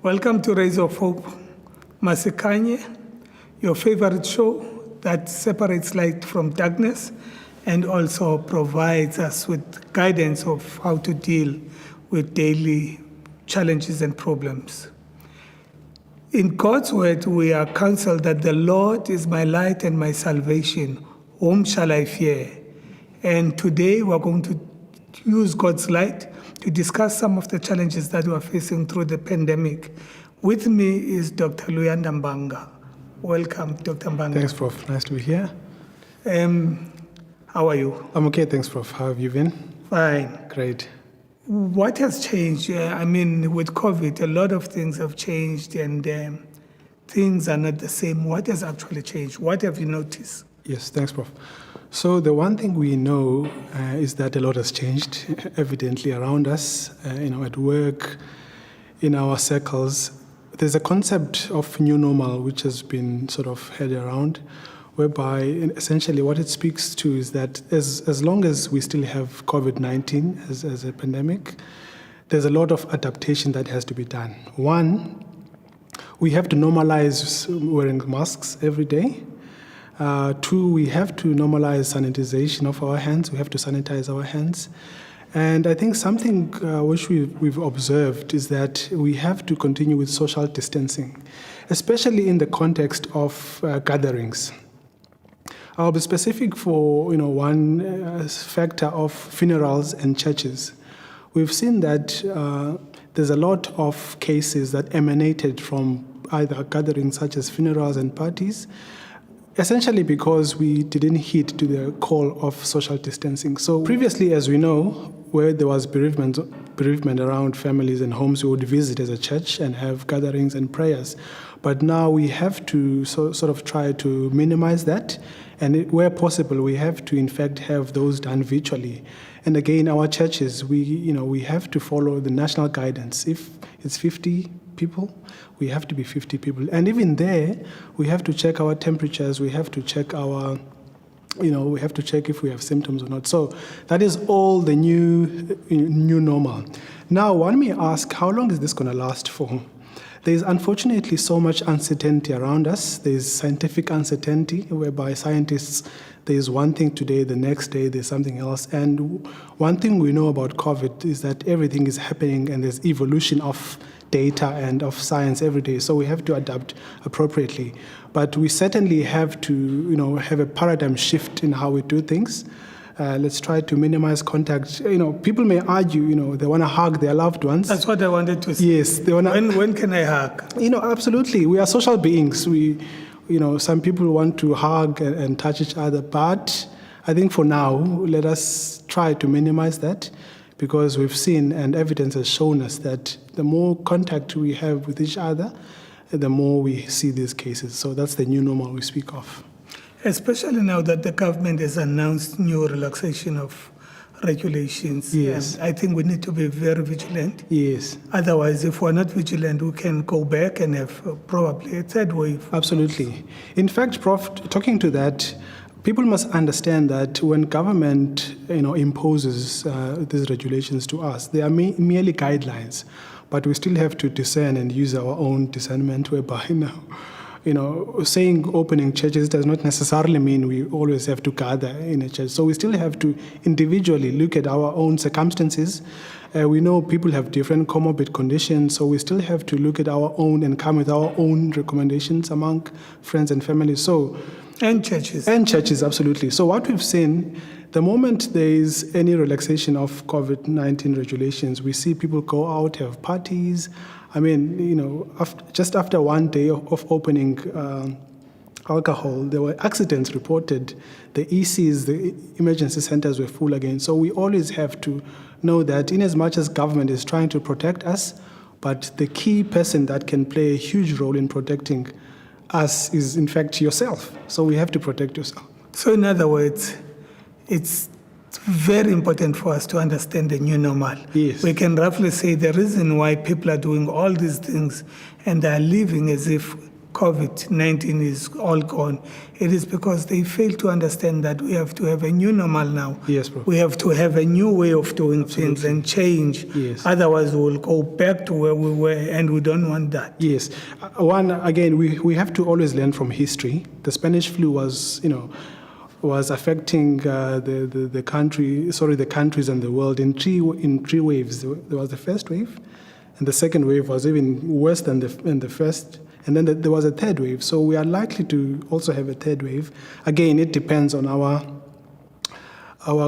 Welcome to Rays of Hope, Masikhanye, your favorite show that separates light from darkness and also provides us with guidance of how to deal with daily challenges and problems. In God's word, we are counseled that the Lord is my light and my salvation. Whom shall I fear? And today we're going to use God's light to discuss some of the challenges that we are facing through the pandemic. With me is Dr. Luyanda Mbanga. Welcome, Dr. Mbanga. Thanks, Prof. Nice to be here. How are you? I'm okay, thanks, Prof. How have you been? Fine. Great. What has changed? With COVID, a lot of things have changed and things are not the same. What has actually changed? What have you noticed? Yes, thanks, Prof. So the one thing we know is that a lot has changed, evidently around us, at work, in our circles. There's a concept of new normal which has been sort of heard around, whereby essentially what it speaks to is that as long as we still have COVID-19 as a pandemic, there's a lot of adaptation that has to be done. One, we have to normalize wearing masks every day. Two, we have to normalize sanitization of our hands. We have to sanitize our hands. And I think something which we've observed is that we have to continue with social distancing, especially in the context of gatherings. I'll be specific for one factor of funerals and churches. We've seen that there's a lot of cases that emanated from either gatherings such as funerals and parties, essentially because we didn't heed to the call of social distancing. So previously, as we know, where there was bereavement around families and homes, we would visit as a church and have gatherings and prayers. But now we have to sort of try to minimize that. And where possible, we have to, in fact, have those done virtually. And again, our churches, we have to follow the national guidance. If it's 50 people, we have to be 50 people. And even there, we have to check our temperatures, we have to check we have to check if we have symptoms or not. So that is all the new normal. Now, one may ask, how long is this going to last for? There's unfortunately so much uncertainty around us. There's scientific uncertainty, whereby scientists, there's one thing today, the next day there's something else. And one thing we know about COVID is that everything is happening and there's evolution of data and of science every day. So we have to adapt appropriately. But we certainly have to, have a paradigm shift in how we do things. Let's try to minimize contact. People may argue, they want to hug their loved ones. That's what I wanted to say. Yes, they want to. When can I hug? Absolutely. We are social beings. Some people want to hug and touch each other, but I think for now, let us try to minimize that, because we've seen and evidence has shown us that the more contact we have with each other, the more we see these cases. So that's the new normal we speak of. Especially now that the government has announced new relaxation of regulations. Yes. I think we need to be very vigilant. Yes. Otherwise, if we're not vigilant, we can go back and have probably a third wave. Absolutely. In fact, Prof, talking to that, people must understand that when government imposes these regulations to us, they are merely guidelines, but we still have to discern and use our own discernment, whereby saying opening churches does not necessarily mean we always have to gather in a church. So we still have to individually look at our own circumstances. We know people have different comorbid conditions, so we still have to look at our own and come with our own recommendations among friends and family. And churches. And churches, absolutely. So what we've seen, the moment there is any relaxation of COVID-19 regulations, we see people go out, have parties. Just after one day of opening alcohol, there were accidents reported. The ECs, the emergency centers, were full again. So we always have to know that in as much as government is trying to protect us, but the key person that can play a huge role in protecting us is, in fact, yourself. So we have to protect yourself. So in other words, it's very important for us to understand the new normal. Yes. We can roughly say the reason why people are doing all these things and they are living as if COVID-19 is all gone. It is because they fail to understand that we have to have a new normal now. Yes, Prof. We have to have a new way of doing things and change. Yes. Otherwise, we'll go back to where we were, and we don't want that. Yes. One, again, we have to always learn from history. The Spanish flu was affecting the countries and the world in three waves. There was the first wave, and the second wave was even worse than the first, and then there was a third wave. So we are likely to also have a third wave. Again, it depends on our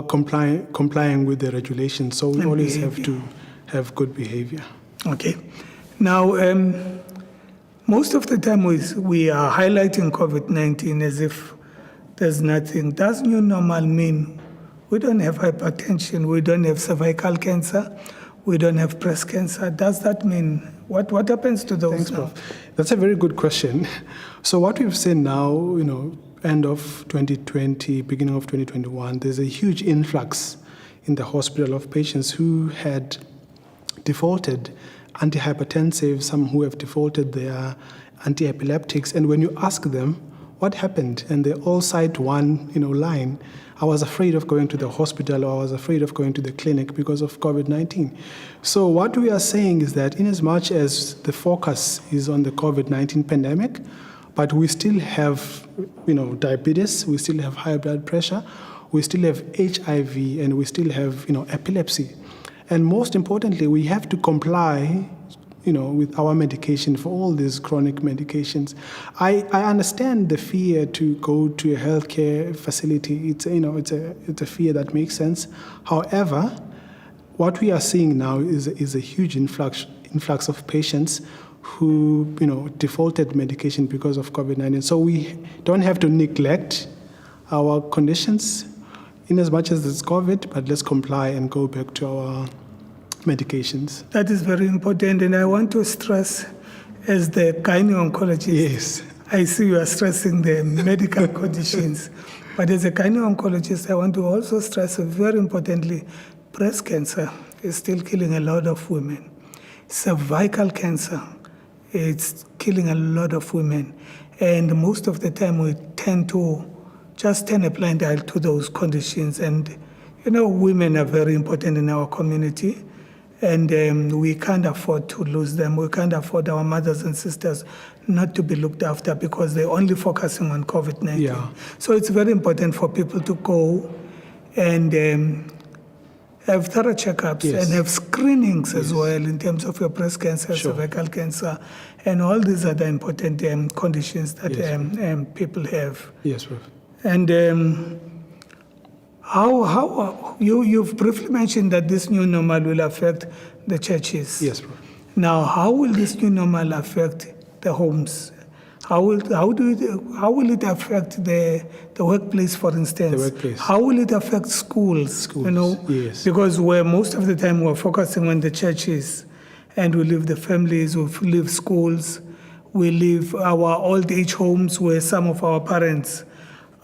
complying with the regulations. So we always have to have good behavior. Okay. Now, most of the time we are highlighting COVID-19 as if there's nothing. Does new normal mean we don't have hypertension, we don't have cervical cancer, we don't have breast cancer? Does that mean what happens to those? Thanks, now? Prof. That's a very good question. So what we've seen now, end of 2020, beginning of 2021, there's a huge influx in the hospital of patients who had defaulted antihypertensives, some who have defaulted their antiepileptics. And when you ask them what happened, and they all cite one line: I was afraid of going to the hospital, or I was afraid of going to the clinic because of COVID-19. So what we are saying is that in as much as the focus is on the COVID-19 pandemic, but we still have diabetes, we still have high blood pressure, we still have HIV, and we still have epilepsy. And most importantly, we have to comply with our medication for all these chronic medications. I understand the fear to go to a healthcare facility. It's a fear that makes sense. However, what we are seeing now is a huge influx of patients who defaulted medication because of COVID-19. So we don't have to neglect our conditions in as much as it's COVID, but let's comply and go back to our medications. That is very important, and I want to stress, as the gynae-oncologist, Yes. I see you are stressing the medical conditions, but as a gynae-oncologist, I want to also stress, very importantly, breast cancer is still killing a lot of women. Cervical cancer, it's killing a lot of women, and most of the time we tend to just turn a blind eye to those conditions. And women are very important in our community, and we can't afford to lose them. We can't afford our mothers and sisters not to be looked after because they're only focusing on COVID-19. Yeah. So it's very important for people to go and have thorough checkups, Yes. and have screenings as well in terms of your breast cancer, Sure. cervical cancer, and all these other important conditions that Yes. people have. Yes, Prof. And how you've briefly mentioned that this new normal will affect the churches. Yes, Prof. Now, how will this new normal affect the homes? How will it affect the workplace, for instance? The workplace. How will it affect schools? Schools, yes. Because where most of the time we're focusing on the churches, and we leave the families, we leave schools, we leave our old age homes where some of our parents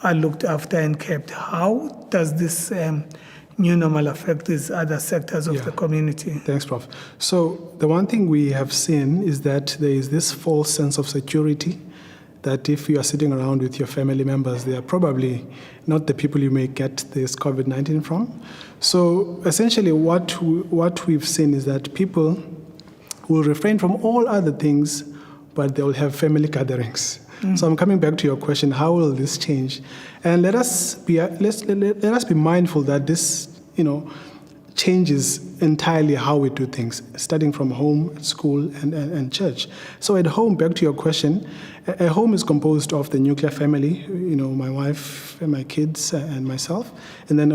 are looked after and kept. How does this new normal affect these other sectors of the community? Thanks, Prof. So the one thing we have seen is that there is this false sense of security, that if you are sitting around with your family members, they are probably not the people you may get this COVID-19 from. So essentially what we've seen is that people will refrain from all other things, but they will have family gatherings. So I'm coming back to your question: how will this change? And let us be mindful that this, changes entirely how we do things, starting from home, school, and church. So at home, back to your question, a home is composed of the nuclear family, my wife and my kids and myself, and then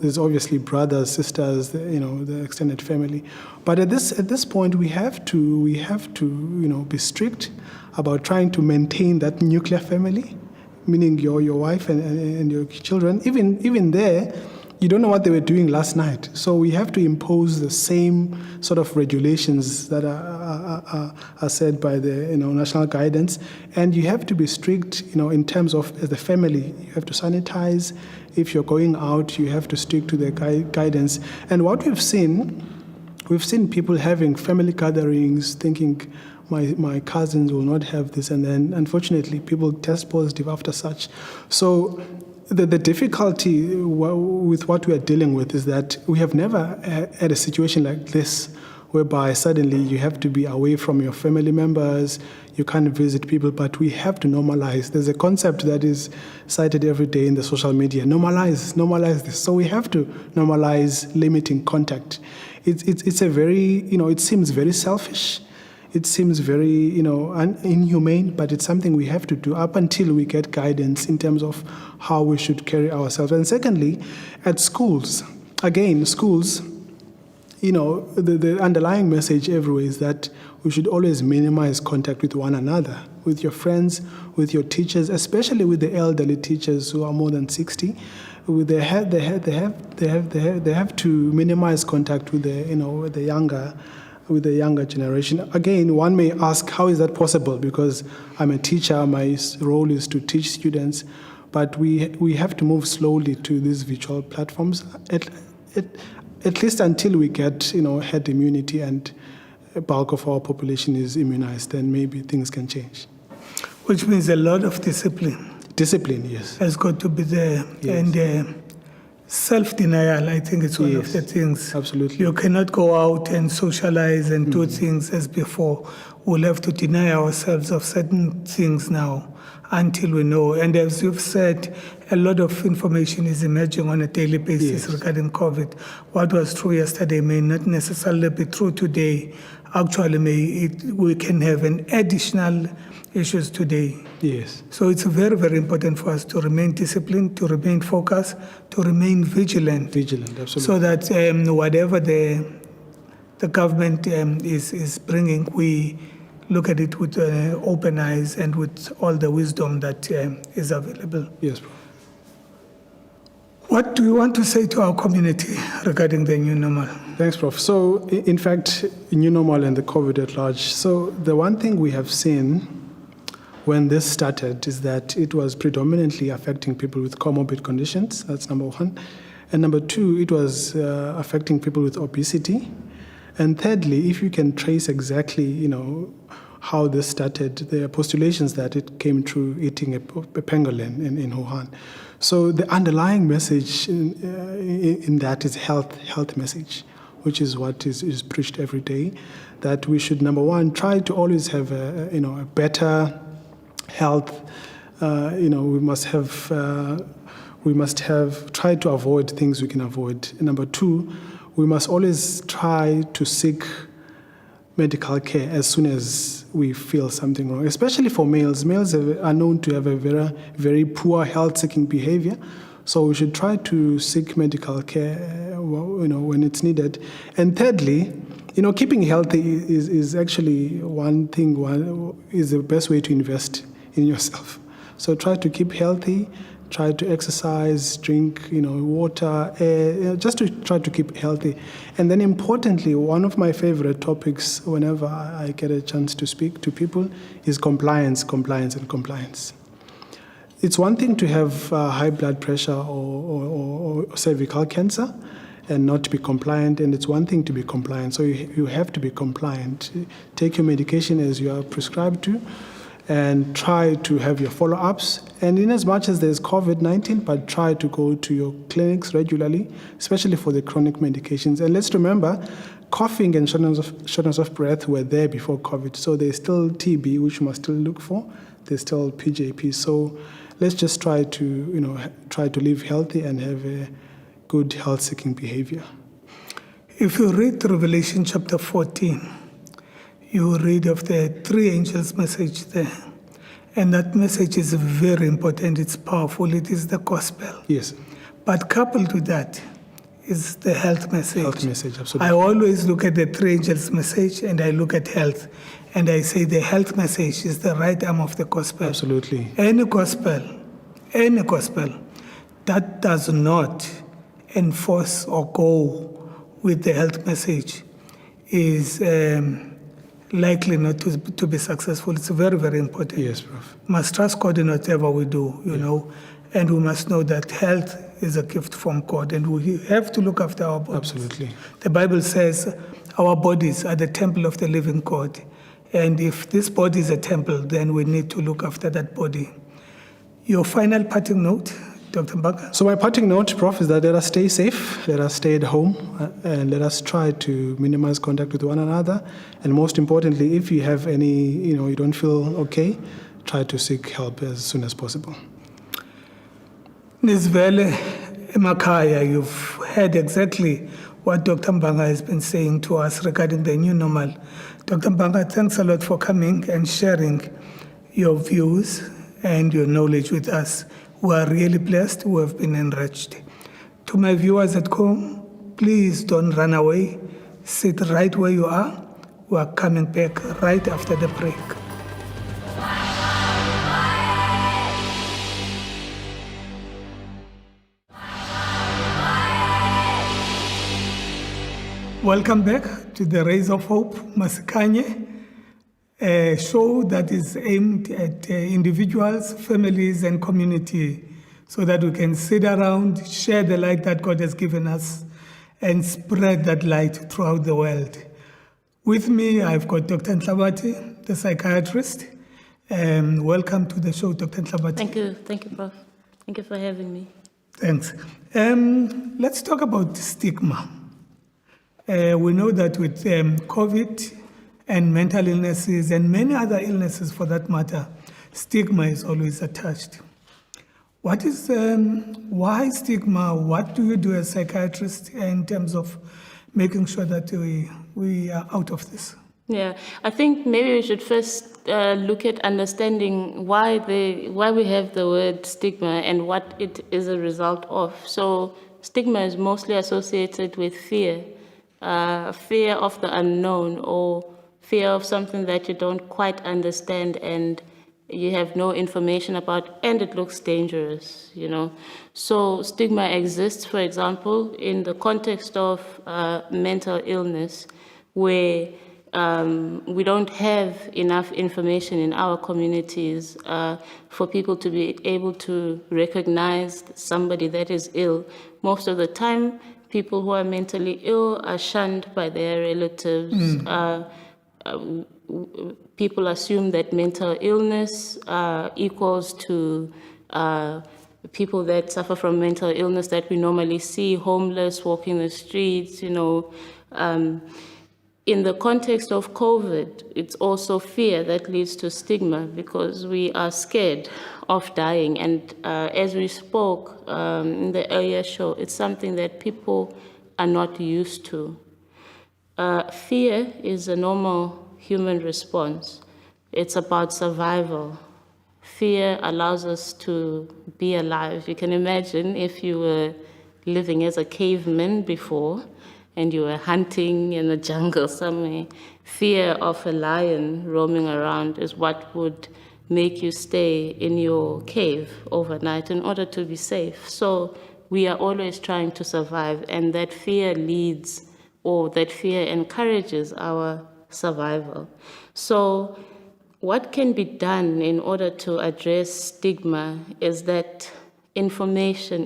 there's obviously brothers, sisters, the extended family. But at this point, we have to be strict about trying to maintain that nuclear family, meaning your wife and your children. Even there, you don't know what they were doing last night. So we have to impose the same sort of regulations that are set by the national guidance, and you have to be strict, in terms of as the family. You have to sanitize. If you're going out, you have to stick to the guidance. And what we've seen We've seen people having family gatherings, thinking my cousins will not have this, and then unfortunately people test positive after such. So the difficulty with what we are dealing with is that we have never had a situation like this, whereby suddenly you have to be away from your family members, you can't visit people, but we have to normalize. There's a concept that is cited every day in the social media, normalize this. So we have to normalize limiting contact. It's a very, it seems very selfish. It seems very, inhumane, but it's something we have to do up until we get guidance in terms of how we should carry ourselves. And secondly, at schools, the underlying message everywhere is that we should always minimize contact with one another, with your friends, with your teachers, especially with the elderly teachers who are more than 60. They have to minimize contact with the younger generation. Again, one may ask, how is that possible? Because I'm a teacher, my role is to teach students, but we have to move slowly to these virtual platforms, at least until we get herd immunity and a bulk of our population is immunized, then maybe things can change. Which means a lot of discipline. Discipline, yes. Has got to be there. Yes. And self-denial, I think it's one of the things. Absolutely. You cannot go out and socialize and do things as before. We'll have to deny ourselves of certain things now until we know. And as you've said, a lot of information is emerging on a daily basis regarding COVID. What was true yesterday may not necessarily be true today. Actually, we can have an additional issues today. Yes. So it's very, very important for us to remain disciplined, to remain focused, to remain vigilant. Vigilant, absolutely. So that whatever the government is bringing, we look at it with open eyes and with all the wisdom that is available. Yes, Prof. What do you want to say to our community regarding the new normal? Thanks, Prof. So, in fact, new normal and the COVID at large. So, the one thing we have seen when this started is that it was predominantly affecting people with comorbid conditions. That's number one. And number two, it was affecting people with obesity. And thirdly, if you can trace exactly, how this started, there are postulations that it came through eating a pangolin in Wuhan. So the underlying message in that is health message, which is what is preached every day, that we should, number one, try to always have a better health. We must have try to avoid things we can avoid. And number two, we must always try to seek medical care as soon as we feel something wrong, especially for males. Males are known to have a very, very poor health-seeking behavior. So we should try to seek medical care, when it's needed. And thirdly, keeping healthy is actually one thing. Is the best way to invest in yourself. So try to keep healthy. Try to exercise, drink, water, air, just to try to keep healthy. And then importantly, one of my favorite topics whenever I get a chance to speak to people is compliance. It's one thing to have high blood pressure or cervical cancer and not to be compliant, and it's one thing to be compliant. So you have to be compliant. Take your medication as you are prescribed to, and try to have your follow-ups. And in as much as there's COVID-19, but try to go to your clinics regularly, especially for the chronic medications. And let's remember, coughing and shortness of breath were there before COVID. So there's still TB, which we must still look for. There's still PJP. So let's just try to live healthy and have a good health-seeking behavior. If you read Revelation chapter 14, you read of the three angels' message there. And that message is very important. It's powerful. It is the gospel. Yes. But coupled with that is the health message. Health message, absolutely. I always look at the three angels' message and I look at health. And I say the health message is the right arm of the gospel. Absolutely. Any gospel that does not enforce or go with the health message is likely not to be successful. It's very, very important. Yes, Prof. Must trust God in whatever we do, know, and we must know that health is a gift from God, and we have to look after our bodies. Absolutely. The Bible says our bodies are the temple of the living God. And if this body is a temple, then we need to look after that body. Your final parting note, Dr. Mbanga? So my parting note, Prof, is that let us stay safe, let us stay at home, and let us try to minimize contact with one another. And most importantly, if you have any, you don't feel okay, try to seek help as soon as possible. Nizvele Emakaya, you've heard exactly what Dr. Mbanga has been saying to us regarding the new normal. Dr. Mbanga, thanks a lot for coming and sharing your views and your knowledge with us. We are really blessed. We have been enriched. To my viewers at home, please don't run away. Sit right where you are. We are coming back right after the break. Welcome back to the Rays of Hope, Masikhanye, a show that is aimed at individuals, families, and community so that we can sit around, share the light that God has given us, and spread that light throughout the world. With me, I've got Dr. Nhlabati, the psychiatrist. Welcome to the show, Dr. Nhlabati. Thank you, Prof. Thank you for having me. Thanks. Let's talk about stigma. We know that with COVID and mental illnesses and many other illnesses for that matter, stigma is always attached. What is, why stigma? What do you do as psychiatrists in terms of making sure that we are out of this? Yeah, I think maybe we should first look at understanding why we have the word stigma and what it is a result of. So stigma is mostly associated with fear. Fear of the unknown or fear of something that you don't quite understand and you have no information about and it looks dangerous, So stigma exists, for example, in the context of mental illness where we don't have enough information in our communities for people to be able to recognize somebody that is ill. Most of the time, people who are mentally ill are shunned by their relatives. People assume that mental illness equals to people that suffer from mental illness that we normally see, homeless, walking the streets, In the context of COVID, it's also fear that leads to stigma because we are scared of dying. And as we spoke in the earlier show, it's something that people are not used to. Fear is a normal human response. It's about survival. Fear allows us to be alive. You can imagine if you were living as a caveman before, and you were hunting in the jungle somewhere, fear of a lion roaming around is what would make you stay in your cave overnight in order to be safe. So we are always trying to survive, and that fear leads, or that fear encourages our survival. So what can be done in order to address stigma is that information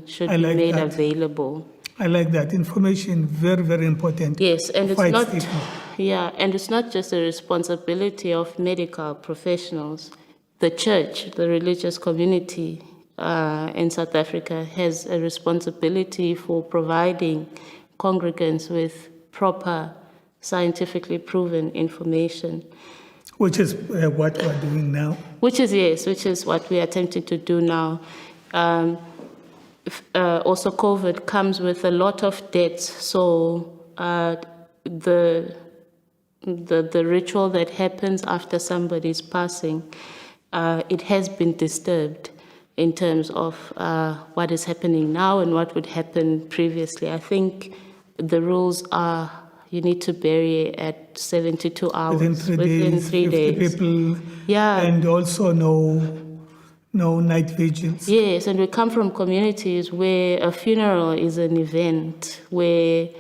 should be made available. I like that. Information, very, very important. Yes, and it's not, stigma. and it's not just a responsibility of medical professionals. The church, the religious community in South Africa has a responsibility for providing congregants with proper, scientifically proven information. Which is what we're doing now. Which is what we are attempting to do now. Also, COVID comes with a lot of deaths. So the ritual that happens after somebody's passing, it has been disturbed in terms of what is happening now and what would happen previously. I think the rules are you need to bury at 72 hours. Within 3 days. People, and also no night vigils. Yes, and we come from communities where a funeral is an event, where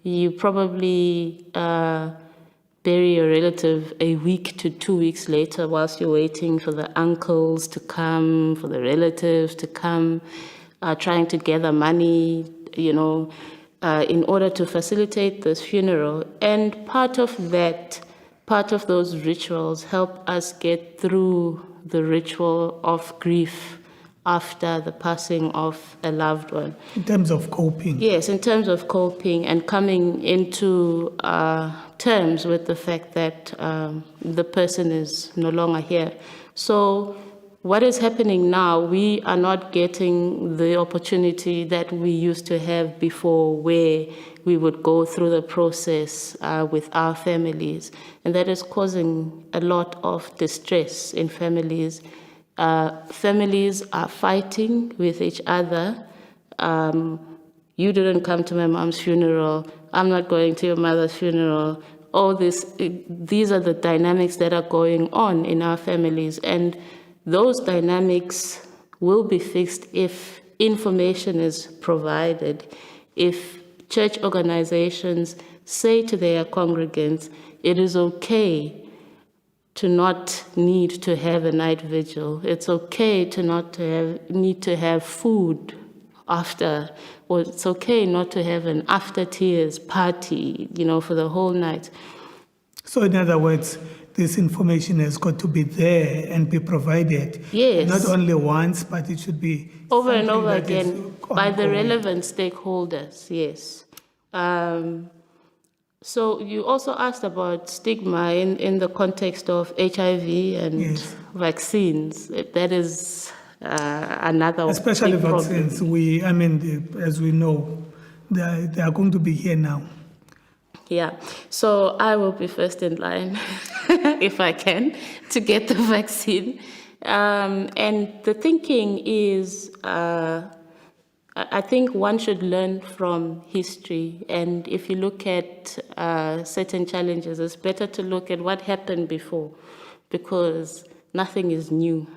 you probably bury your relative a week to 2 weeks later whilst you're waiting for the uncles to come, for the relatives to come, trying to gather money, in order to facilitate this funeral. And part of those rituals help us get through the ritual of grief after the passing of a loved one. In terms of coping. Yes, in terms of coping and coming into terms with the fact that the person is no longer here. So what is happening now, we are not getting the opportunity that we used to have before, where we would go through the process with our families. And that is causing a lot of distress in families. Families are fighting with each other. You didn't come to my mom's funeral. I'm not going to your mother's funeral. These are the dynamics that are going on in our families. And those dynamics will be fixed if information is provided, if church organizations say to their congregants, it is okay to not need to have a night vigil. It's okay to not need to have food after, or it's okay not to have an after tears party, for the whole night. So in other words, this information has got to be there and be provided. Yes. Not only once, but it should be over and over that is again by the ongoing. relevant stakeholders, yes. So you also asked about stigma in the context of HIV and Yes. vaccines. That is another Especially big problem. vaccines. As we know, they are going to be here now. Yeah, so I will be first in line, if I can, to get the vaccine. And the thinking is, I think one should learn from history. And if you look at certain challenges, it's better to look at what happened before, because nothing is new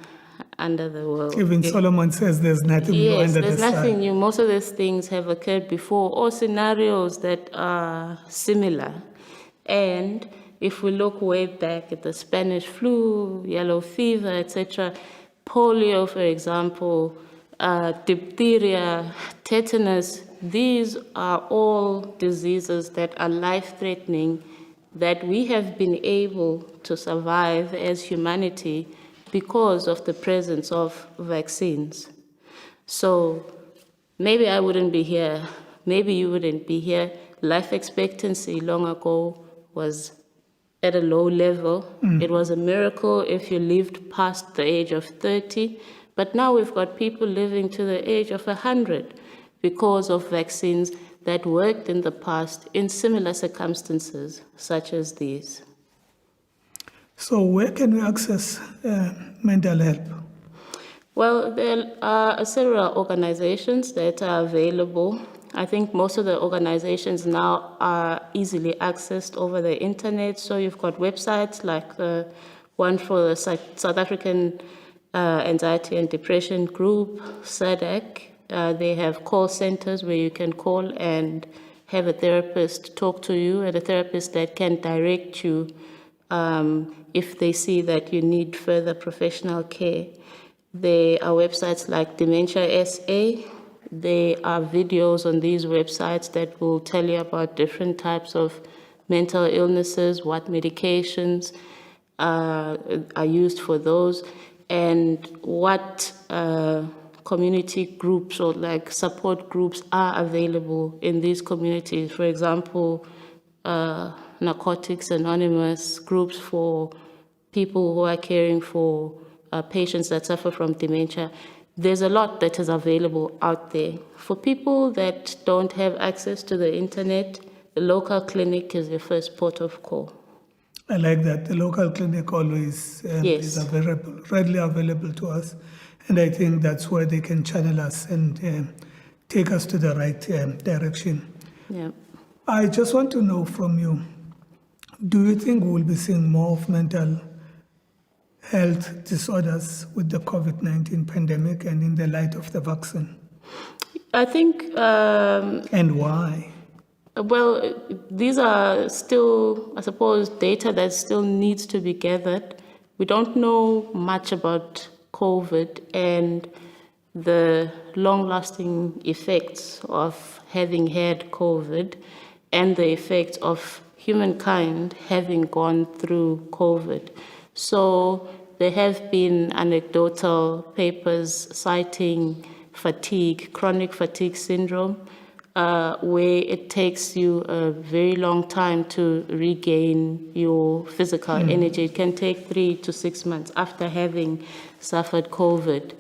under the world. Even Solomon says there's nothing new Yes, under there's the nothing sun. new. Most of these things have occurred before, or scenarios that are similar. And if we look way back at the Spanish flu, yellow fever, etc., polio, for example, diphtheria, tetanus, these are all diseases that are life-threatening, that we have been able to survive as humanity because of the presence of vaccines. So maybe I wouldn't be here, maybe you wouldn't be here. Life expectancy long ago was at a low level. It was a miracle if you lived past the age of 30, but now we've got people living to the age of 100 because of vaccines that worked in the past in similar circumstances such as these. So where can we access mental help? Well, there are several organizations that are available. I think most of the organizations now are easily accessed over the internet. So you've got websites like the one for the South African Anxiety and Depression Group, SADC. They have call centers where you can call and have a therapist talk to you, and a therapist that can direct you if they see that you need further professional care. There are websites like Dementia SA. There are videos on these websites that will tell you about different types of mental illnesses, what medications are used for those, and what community groups or like support groups are available in these communities. For example, Narcotics Anonymous, groups for people who are caring for patients that suffer from dementia. There's a lot that is available out there. For people that don't have access to the internet, the local clinic is your first port of call. I like that. The local clinic always Yes. is available, readily available to us. And I think that's where they can channel us and take us to the right direction. Yeah. I just want to know from you, do you think we'll be seeing more of mental health disorders with the COVID-19 pandemic and in the light of the vaccine? I think, And why? well, these are still, I suppose, data that still needs to be gathered. We don't know much about COVID, and the long-lasting effects of having had COVID and the effects of humankind having gone through COVID. So there have been anecdotal papers citing fatigue, chronic fatigue syndrome, where it takes you a very long time to regain your physical energy. It can take 3 to 6 months after having suffered COVID.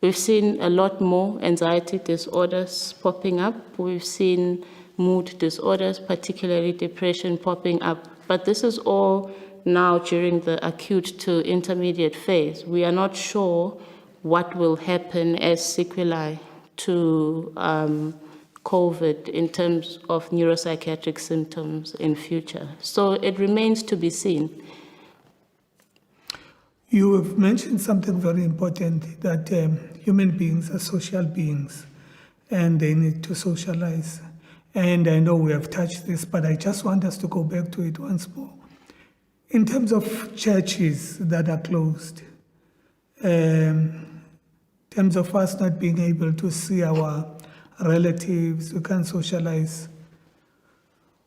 We've seen a lot more anxiety disorders popping up. We've seen mood disorders, particularly depression, popping up. But this is all now during the acute to intermediate phase. We are not sure what will happen as sequelae to COVID in terms of neuropsychiatric symptoms in future. So it remains to be seen. You have mentioned something very important, that human beings are social beings and they need to socialize. And I know we have touched this, but I just want us to go back to it once more. In terms of churches that are closed, in terms of us not being able to see our relatives, we can't socialize.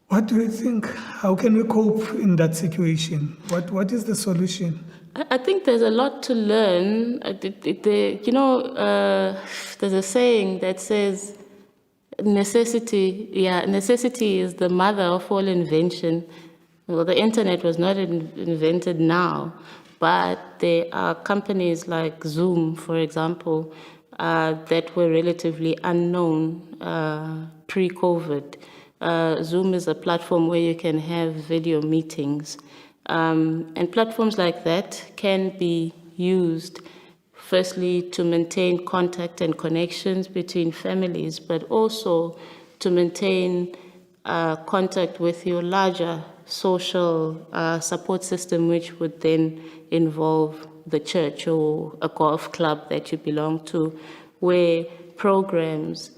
What do you think? How can we cope in that situation? What is the solution? I think there's a lot to learn. There's a saying that says, necessity is the mother of all invention. Well, the internet was not invented now, but there are companies like Zoom, for example, that were relatively unknown pre-COVID. Zoom is a platform where you can have video meetings. And platforms like that can be used, firstly, to maintain contact and connections between families, but also to maintain contact with your larger social support system, which would then involve the church or a golf club that you belong to, where programs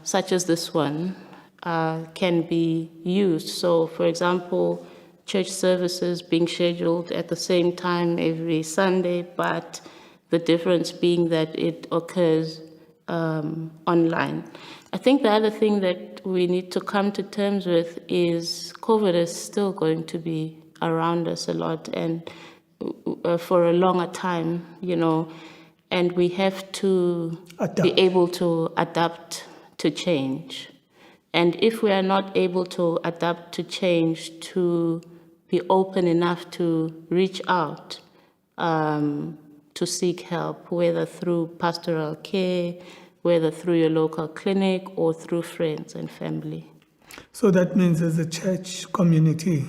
such as this one can be used. So, for example, church services being scheduled at the same time every Sunday, but the difference being that it occurs online. I think the other thing that we need to come to terms with is COVID is still going to be around us a lot and for a longer time, and we have to be able to adapt to change. And if we are not able to adapt to change, to be open enough to reach out, to seek help, whether through pastoral care, whether through your local clinic or through friends and family. So that means as a church community,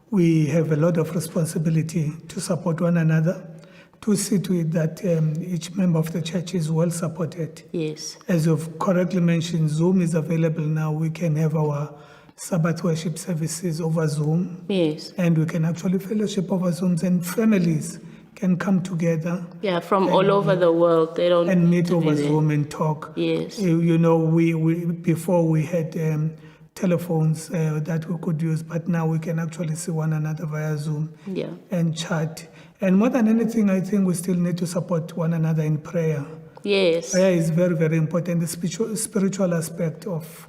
we have a lot of responsibility to support one another, to see to it that each member of the church is well supported. Yes. As you've correctly mentioned, Zoom is available now. We can have our Sabbath worship services over Zoom. Yes. And we can actually fellowship over Zooms, and families can come together. Yeah, from all over the world. They don't and meet need to over be there. Zoom and talk. Yes. We before we had telephones that we could use, but now we can actually see one another via Zoom and chat. And more than anything, I think we still need to support one another in prayer. Yes. Prayer is very, very important. The spiritual aspect of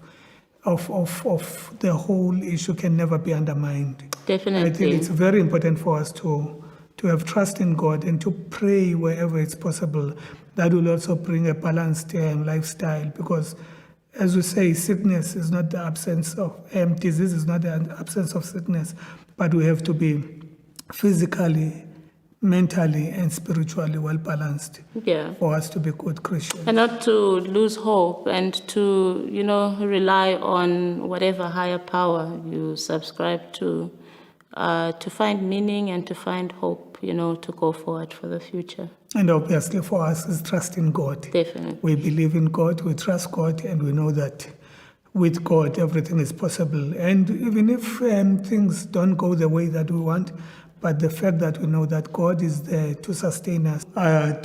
the whole issue can never be undermined. Definitely. I think it's very important for us to have trust in God and to pray wherever it's possible. That will also bring a balanced lifestyle, because, as we say, sickness is not the absence of disease, is not the absence of sickness, but we have to be physically, mentally, and spiritually well balanced for us to be good Christians. And not to lose hope and to, rely on whatever higher power you subscribe to find meaning and to find hope, to go forward for the future. And obviously for us is trust in God. Definitely. We believe in God, we trust God, and we know that with God everything is possible. And even if things don't go the way that we want, but the fact that we know that God is there to sustain us.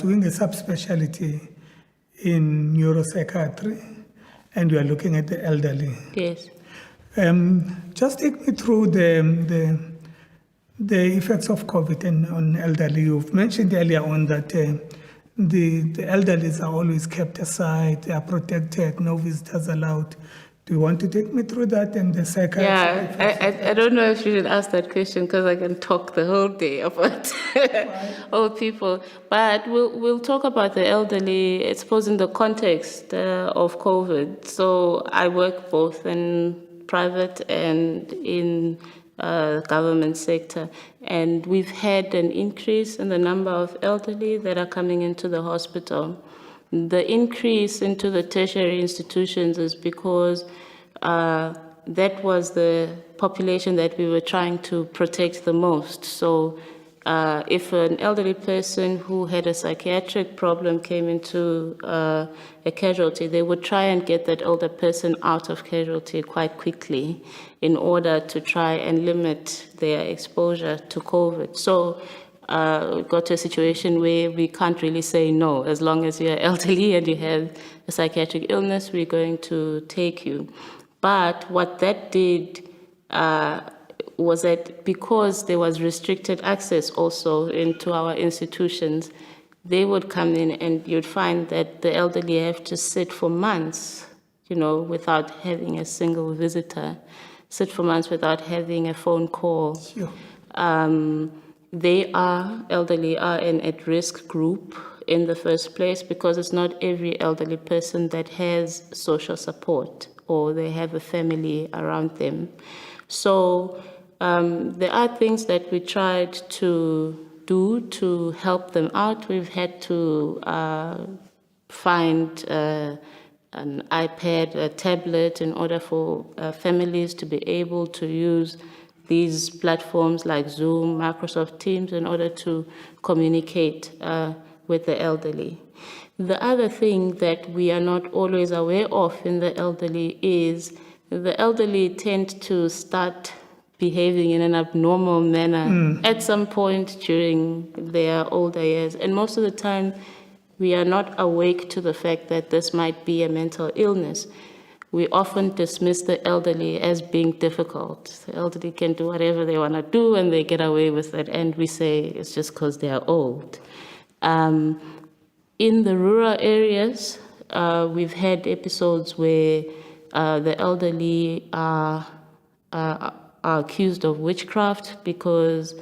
Doing a subspecialty in neuropsychiatry, and we are looking at the elderly. Yes. Just take me through the effects of COVID on elderly. You've mentioned earlier on that the elderly are always kept aside, they are protected, no visitors allowed. Do you want to take me through that and the psychiatry? I don't know if you should ask that question because I can talk the whole day about old people. But we'll talk about the elderly, I suppose, in the context of COVID. So I work both in private and in government sector, and we've had an increase in the number of elderly that are coming into the hospital. The increase into the tertiary institutions is because that was the population that we were trying to protect the most. So if an elderly person who had a psychiatric problem came into a casualty, they would try and get that older person out of casualty quite quickly in order to try and limit their exposure to COVID. So we got to a situation where we can't really say no. As long as you're elderly and you have a psychiatric illness, we're going to take you. But what that did was that because there was restricted access also into our institutions, they would come in and you'd find that the elderly have to sit for months, without having a single visitor, sit for months without having a phone call. Sure. Elderly are an at-risk group in the first place because it's not every elderly person that has social support or they have a family around them. So there are things that we tried to do to help them out. We've had to find an iPad, a tablet, in order for families to be able to use these platforms like Zoom, Microsoft Teams, in order to communicate with the elderly. The other thing that we are not always aware of in the elderly is the elderly tend to start behaving in an abnormal manner at some point during their older years. And most of the time, we are not awake to the fact that this might be a mental illness. We often dismiss the elderly as being difficult. The elderly can do whatever they want to do and they get away with it. And we say it's just because they are old. In the rural areas, we've had episodes where the elderly are accused of witchcraft because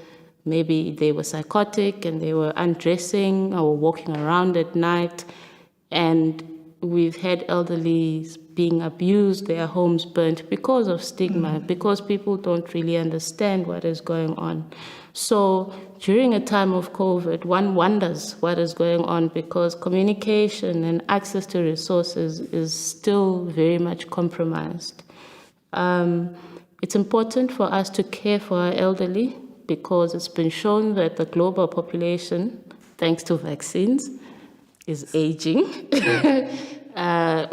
maybe they were psychotic and they were undressing or walking around at night. And we've had elderly being abused, their homes burnt because of stigma, because people don't really understand what is going on. So during a time of COVID, one wonders what is going on because communication and access to resources is still very much compromised. It's important for us to care for our elderly because it's been shown that the global population, thanks to vaccines, is aging.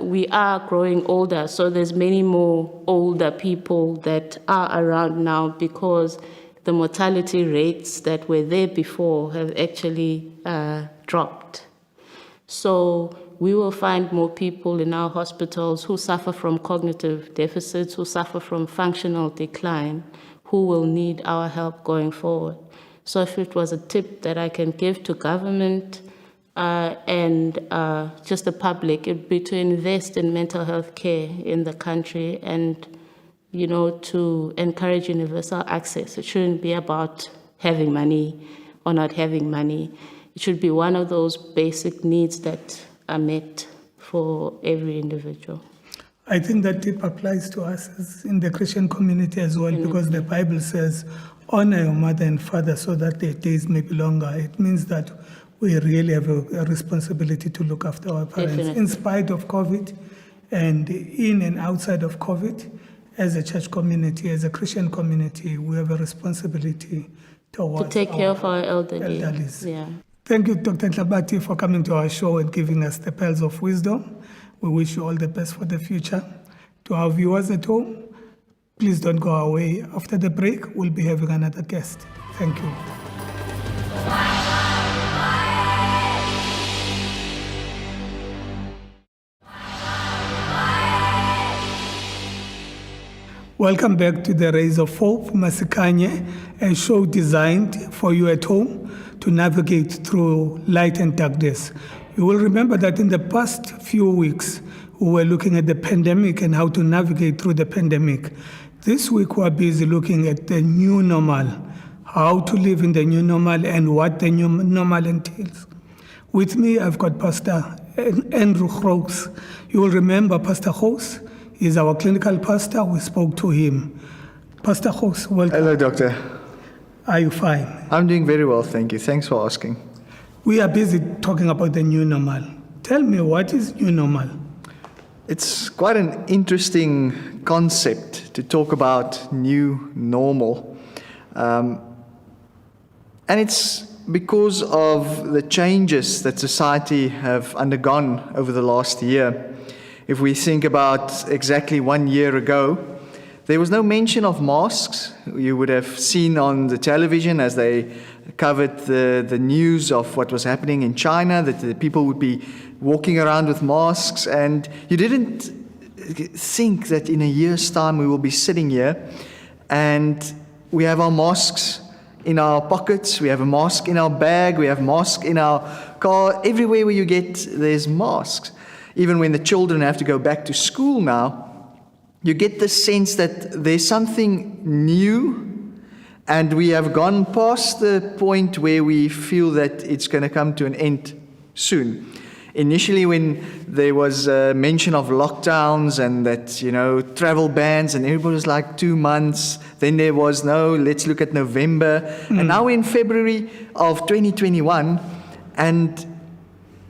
We are growing older, so there's many more older people that are around now because the mortality rates that were there before have actually dropped. So we will find more people in our hospitals who suffer from cognitive deficits, who suffer from functional decline, who will need our help going forward. So if it was a tip that I can give to government and just the public, it would be to invest in mental health care in the country and, to encourage universal access. It shouldn't be about having money or not having money. It should be one of those basic needs that are met for every individual. I think that tip applies to us as in the Christian community as well, because the Bible says, honor your mother and father so that their days may be longer. It means that we really have a responsibility to look after our parents. Definitely. In spite of COVID and in and outside of COVID, as a church community, as a Christian community, we have a responsibility towards to take care of our elderly. elderlies. Yeah. Thank you, Dr. Tlabati, for coming to our show and giving us the pearls of wisdom. We wish you all the best for the future. To our viewers at home, please don't go away. After the break, we'll be having another guest. Thank you. Welcome back to the Rays of Hope, Masikhanye, a show designed for you at home to navigate through light and darkness. You will remember that in the past few weeks, we were looking at the pandemic and how to navigate through the pandemic. This week, we're busy looking at the new normal, how to live in the new normal and what the new normal entails. With me, I've got Pastor Andrew Gross. You will remember Pastor Gross is our clinical pastor. We spoke to him. Pastor Gross, welcome. Hello, Doctor. Are you fine? I'm doing very well, thank you. Thanks for asking. We are busy talking about the new normal. Tell me, what is new normal? It's quite an interesting concept to talk about new normal. And it's because of the changes that society have undergone over the last year. If we think about exactly 1 year ago, there was no mention of masks. You would have seen on the television as they covered the news of what was happening in China, that the people would be walking around with masks, and you didn't think that in a year's time we will be sitting here and we have our masks in our pockets, we have a mask in our bag, we have masks in our car. Everywhere where you get, there's masks. Even when the children have to go back to school now, you get the sense that there's something new, and we have gone past the point where we feel that it's going to come to an end soon. Initially, when there was a mention of lockdowns and that, travel bans, and everybody was like 2 months, then there was no, let's look at November, and now we're in February of 2021, and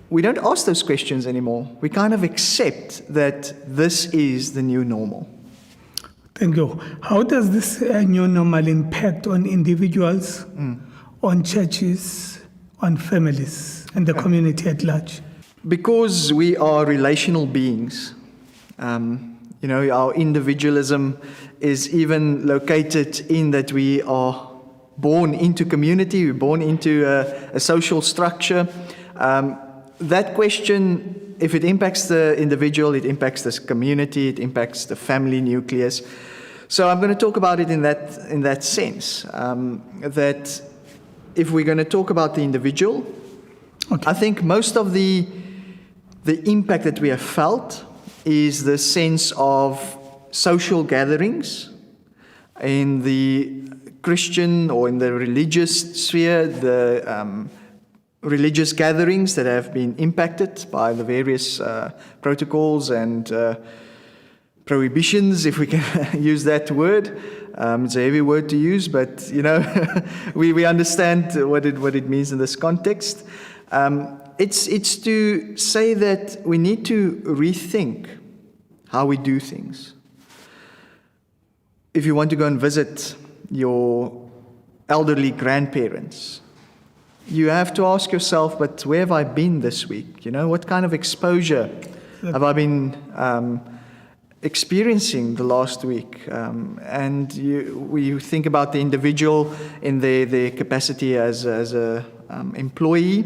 we don't ask those questions anymore. We kind of accept that this is the new normal. Thank you. How does this new normal impact on individuals, on churches, on families, and the community at large? Because we are relational beings, our individualism is even located in that we are born into community, we're born into a social structure. That question, if it impacts the individual, it impacts the community, it impacts the family nucleus. So I'm going to talk about it in that sense, that if we're going to talk about the individual, Okay. I think most of the impact that we have felt is the sense of social gatherings in the Christian or in the religious sphere, the religious gatherings that have been impacted by the various protocols and prohibitions, if we can use that word. It's a heavy word to use, but we understand what it means in this context. It's to say that we need to rethink how we do things. If you want to go and visit your elderly grandparents, you have to ask yourself, but where have I been this week? What kind of exposure have I been experiencing the last week? And you think about the individual in their capacity as a employee.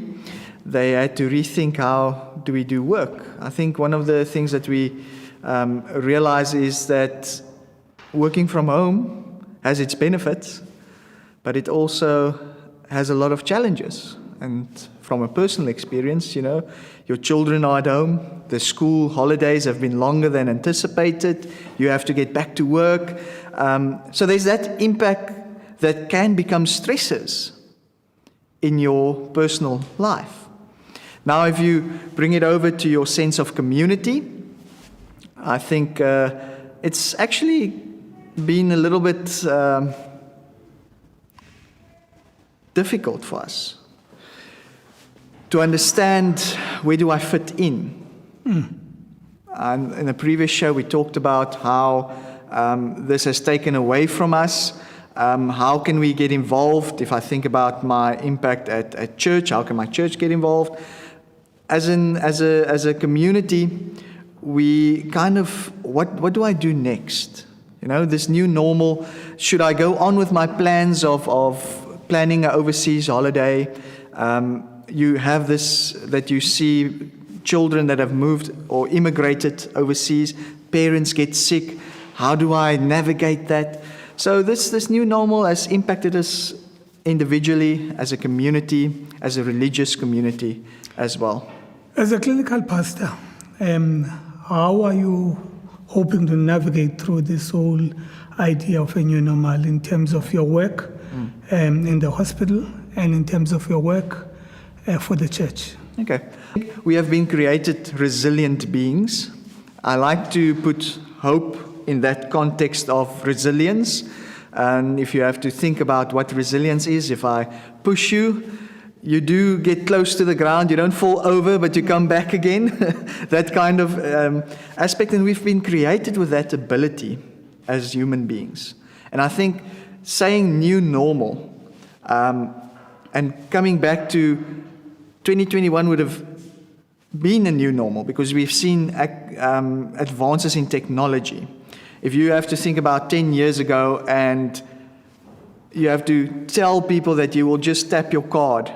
They had to rethink, how do we do work? I think one of the things that we realize is that working from home has its benefits, but it also has a lot of challenges. And from a personal experience, your children are at home, the school holidays have been longer than anticipated, you have to get back to work. So there's that impact that can become stresses in your personal life. Now, if you bring it over to your sense of community, I think it's actually been a little bit difficult for us to understand, where do I fit in? And in a previous show, we talked about how this has taken away from us. How can we get involved? If I think about my impact at church, how can my church get involved? As a community, we kind of, what do I do next? This new normal, should I go on with my plans of planning an overseas holiday? You have this, that you see children that have moved or immigrated overseas, parents get sick. How do I navigate that? So this new normal has impacted us individually, as a community, as a religious community as well. As a clinical pastor, how are you hoping to navigate through this whole idea of a new normal in terms of your work in the hospital and in terms of your work for the church? Okay. We have been created resilient beings. I like to put hope in that context of resilience. And if you have to think about what resilience is, if I push you, you do get close to the ground, you don't fall over, but you come back again. That kind of aspect. And we've been created with that ability as human beings. And I think saying new normal and coming back to 2021 would have been a new normal, because we've seen advances in technology. If you have to think about 10 years ago and you have to tell people that you will just tap your card,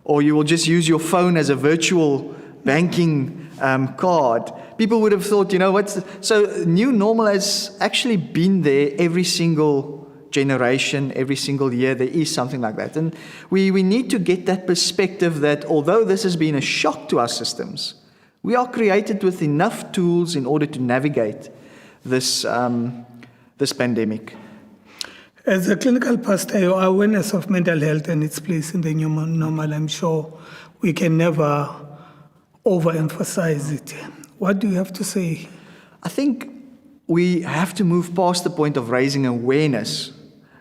or you will just use your phone as a virtual banking card, people would have thought, so new normal has actually been there every single generation, every single year. There is something like that. And we need to get that perspective that although this has been a shock to our systems, we are created with enough tools in order to navigate this pandemic. As a clinical pastor, your awareness of mental health and its place in the new normal, I'm sure we can never overemphasize it. What do you have to say? I think we have to move past the point of raising awareness,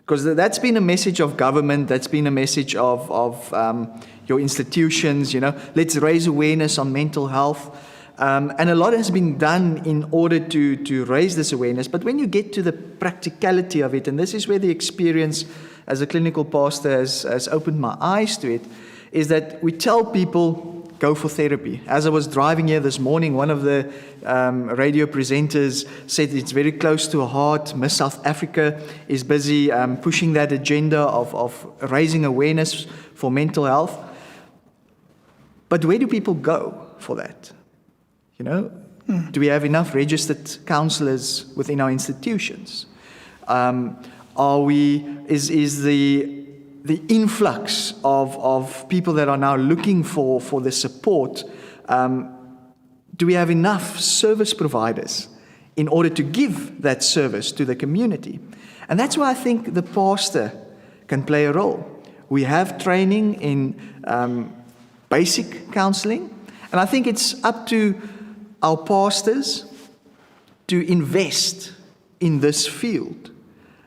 because that's been a message of government, that's been a message of your institutions, let's raise awareness on mental health. And a lot has been done in order to raise this awareness. But when you get to the practicality of it, and this is where the experience as a clinical pastor has opened my eyes to it, is that we tell people, go for therapy. As I was driving here this morning, one of the radio presenters said it's very close to her heart. Miss South Africa is busy pushing that agenda of raising awareness for mental health. But where do people go for that? Do we have enough registered counselors within our institutions? Is the influx of people that are now looking for the support, do we have enough service providers in order to give that service to the community? And that's where I think the pastor can play a role. We have training in basic counseling, and I think it's up to our pastors to invest in this field.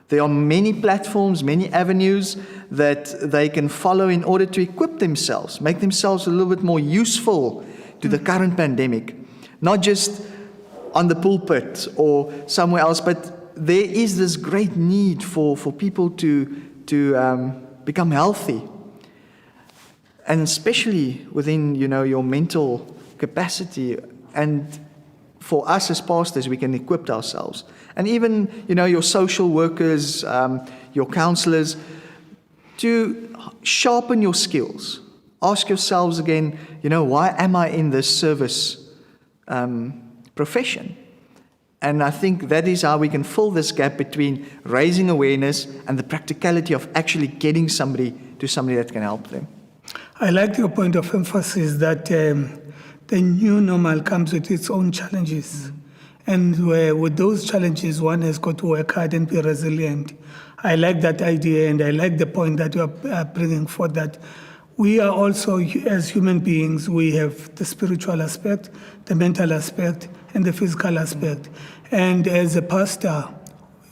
There are many platforms, many avenues that they can follow in order to equip themselves, make themselves a little bit more useful to the current pandemic. Not just on the pulpit or somewhere else, but there is this great need for people to become healthy. And especially within, your mental capacity. And for us as pastors, we can equip ourselves. And even, your social workers, your counselors, to sharpen your skills. Ask yourselves again, why am I in this service profession? And I think that is how we can fill this gap between raising awareness and the practicality of actually getting somebody that can help them. I like your point of emphasis that the new normal comes with its own challenges. And with those challenges, one has got to work hard and be resilient. I like that idea, and I like the point that you are bringing forth, that we are also, as human beings, we have the spiritual aspect, the mental aspect, and the physical aspect. And as a pastor,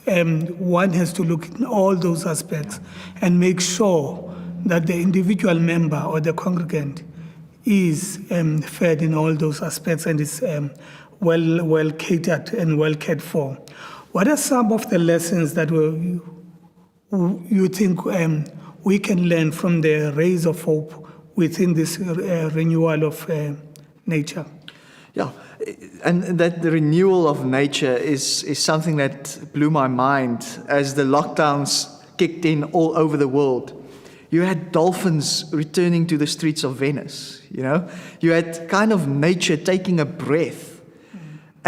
one has to look at all those aspects and make sure that the individual member or the congregant is fed in all those aspects and is well catered and well cared for. What are some of the lessons that you think we can learn from the rays of hope within this renewal of nature? Yeah, and that the renewal of nature is something that blew my mind as the lockdowns kicked in all over the world. You had dolphins returning to the streets of Venice, You had kind of nature taking a breath.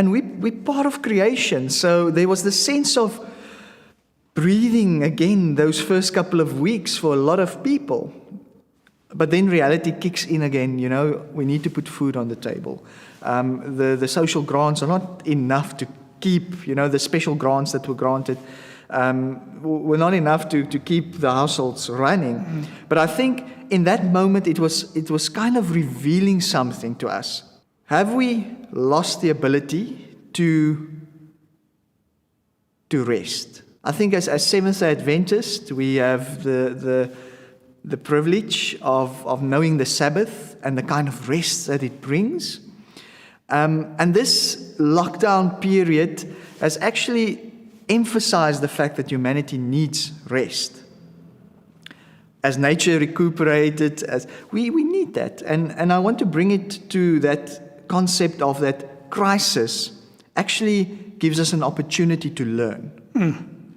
And we're part of creation. So there was the sense of breathing again those first couple of weeks for a lot of people. But then reality kicks in again, we need to put food on the table. The social grants are not enough to keep, the special grants that were granted were not enough to keep the households running. But I think in that moment it was kind of revealing something to us. Have we lost the ability to rest? I think as Seventh-day Adventists, we have the privilege of knowing the Sabbath and the kind of rest that it brings. And this lockdown period has actually emphasized the fact that humanity needs rest. As nature recuperated, as we need that. And I want to bring it to that concept of that crisis actually gives us an opportunity to learn.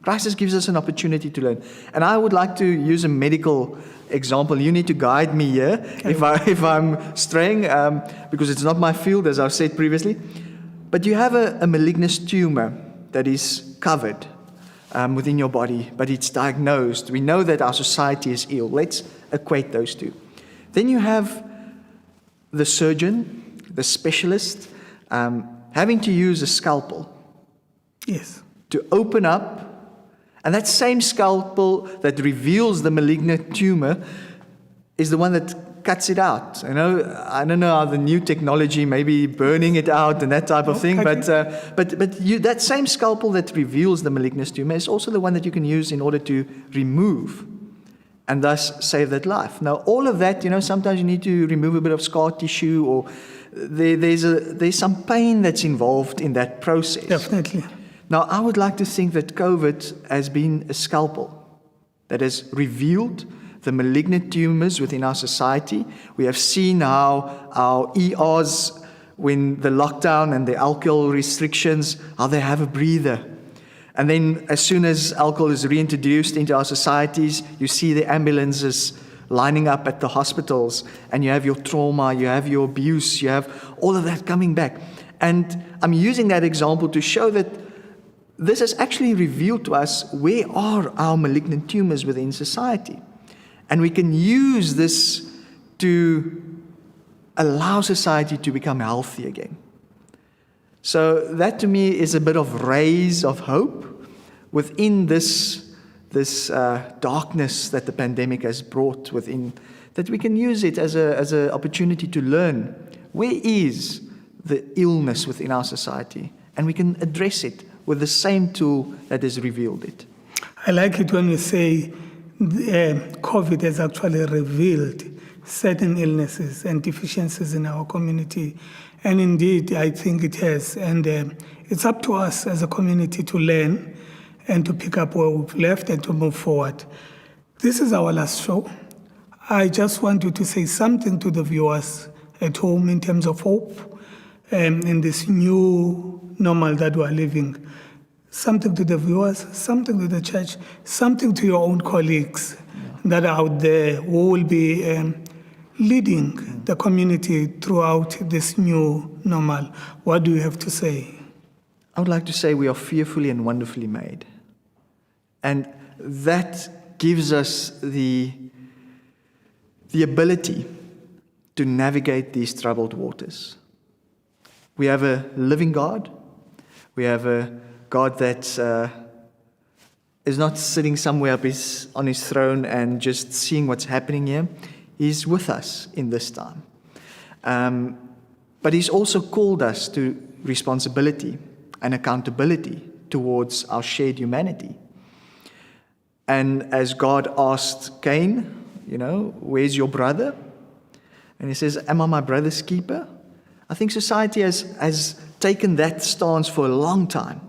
Crisis gives us an opportunity to learn. And I would like to use a medical example. You need to guide me here if I'm straying, because it's not my field, as I've said previously. But you have a malignous tumor that is covered within your body, but it's diagnosed. We know that our society is ill. Let's equate those two. Then you have the surgeon, the specialist, having to use a scalpel. Yes. To open up. And that same scalpel that reveals the malignant tumor is the one that cuts it out. I don't know how the new technology, maybe burning it out and that type of thing, but that same scalpel that reveals the malignant tumor is also the one that you can use in order to remove and thus save that life. Now, all of that, sometimes you need to remove a bit of scar tissue, or there's some pain that's involved in that process. Definitely. Now, I would like to think that COVID has been a scalpel that has revealed the malignant tumors within our society. We have seen how our ERs, when the lockdown and the alcohol restrictions, how they have a breather. And then as soon as alcohol is reintroduced into our societies, you see the ambulances lining up at the hospitals, and you have your trauma, you have your abuse, you have all of that coming back. And I'm using that example to show that this has actually revealed to us where are our malignant tumors within society. And we can use this to allow society to become healthy again. So that to me is a bit of rays of hope within this darkness that the pandemic has brought within, that we can use it as an opportunity to learn where is the illness within our society, and we can address it with the same tool that has revealed it. I like it when you say COVID has actually revealed certain illnesses and deficiencies in our community. And indeed, I think it has. And it's up to us as a community to learn and to pick up where we've left and to move forward. This is our last show. I just want you to say something to the viewers at home in terms of hope in this new normal that we are living. Something to the viewers, something to the church, something to your own colleagues that are out there who will be leading the community throughout this new normal. What do you have to say? I would like to say we are fearfully and wonderfully made. And that gives us the ability to navigate these troubled waters. We have a living God. We have a God that is not sitting somewhere up on his throne and just seeing what's happening here. He's with us in this time. But he's also called us to responsibility and accountability towards our shared humanity. And as God asked Cain, where's your brother? And he says, am I my brother's keeper? I think society has taken that stance for a long time.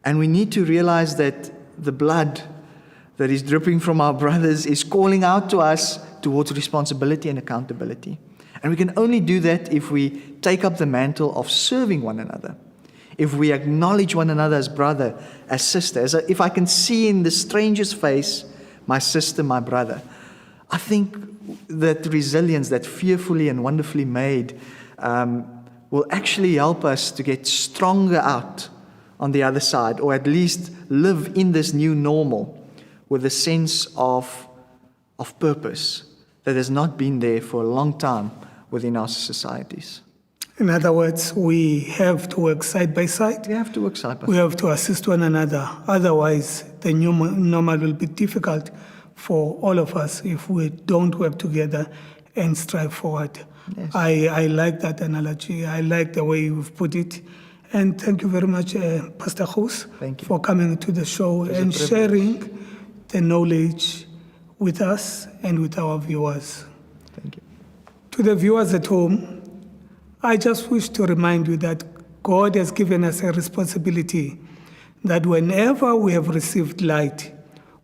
And we need to realize that the blood that is dripping from our brothers is calling out to us towards responsibility and accountability. And we can only do that if we take up the mantle of serving one another. If we acknowledge one another as brother, as sister, if I can see in the stranger's face my sister, my brother. I think that resilience, that fearfully and wonderfully made will actually help us to get stronger out on the other side, or at least live in this new normal with a sense of purpose that has not been there for a long time within our societies. In other words, we have to work side by side. We have to work side by We side. have to assist one another. Otherwise, the new normal will be difficult for all of us if we don't work together and strive forward. Yes. I like that analogy. I like the way you've put it. And thank you very much, Pastor Hoos, Thank you. for coming to the show was a and privilege. sharing the knowledge with us and with our viewers. Thank you. To the viewers at home, I just wish to remind you that God has given us a responsibility that whenever we have received light,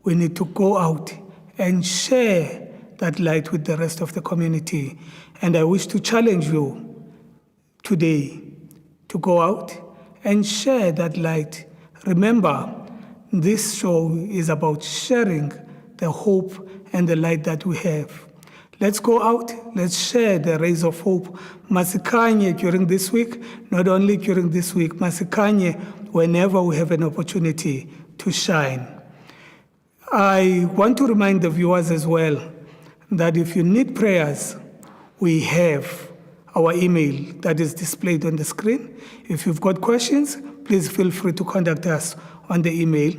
we need to go out and share that light with the rest of the community. And I wish to challenge you today to go out and share that light. Remember, this show is about sharing the hope and the light that we have. Let's go out, let's share the rays of hope. Masikhanye during this week, not only during this week, Masikhanye whenever we have an opportunity to shine. I want to remind the viewers as well that if you need prayers, we have our email that is displayed on the screen. If you've got questions, please feel free to contact us on the email.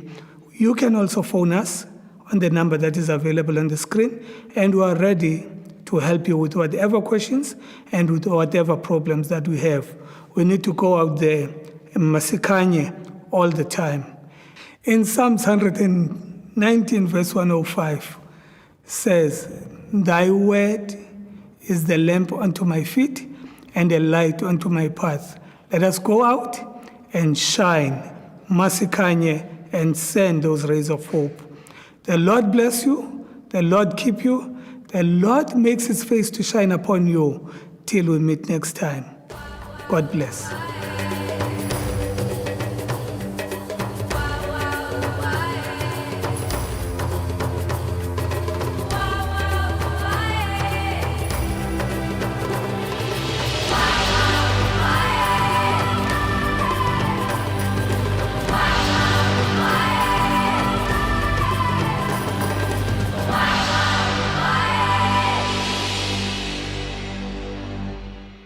You can also phone us on the number that is available on the screen, and we are ready to help you with whatever questions and with whatever problems that we have. We need to go out there in Masikhanye all the time. In Psalms 119, verse 105, says, "Thy word is the lamp unto my feet and a light unto my path." Let us go out and shine, Masikhanye, and send those rays of hope. The Lord bless you. The Lord keep you. The Lord makes his face to shine upon you till we meet next time. God bless.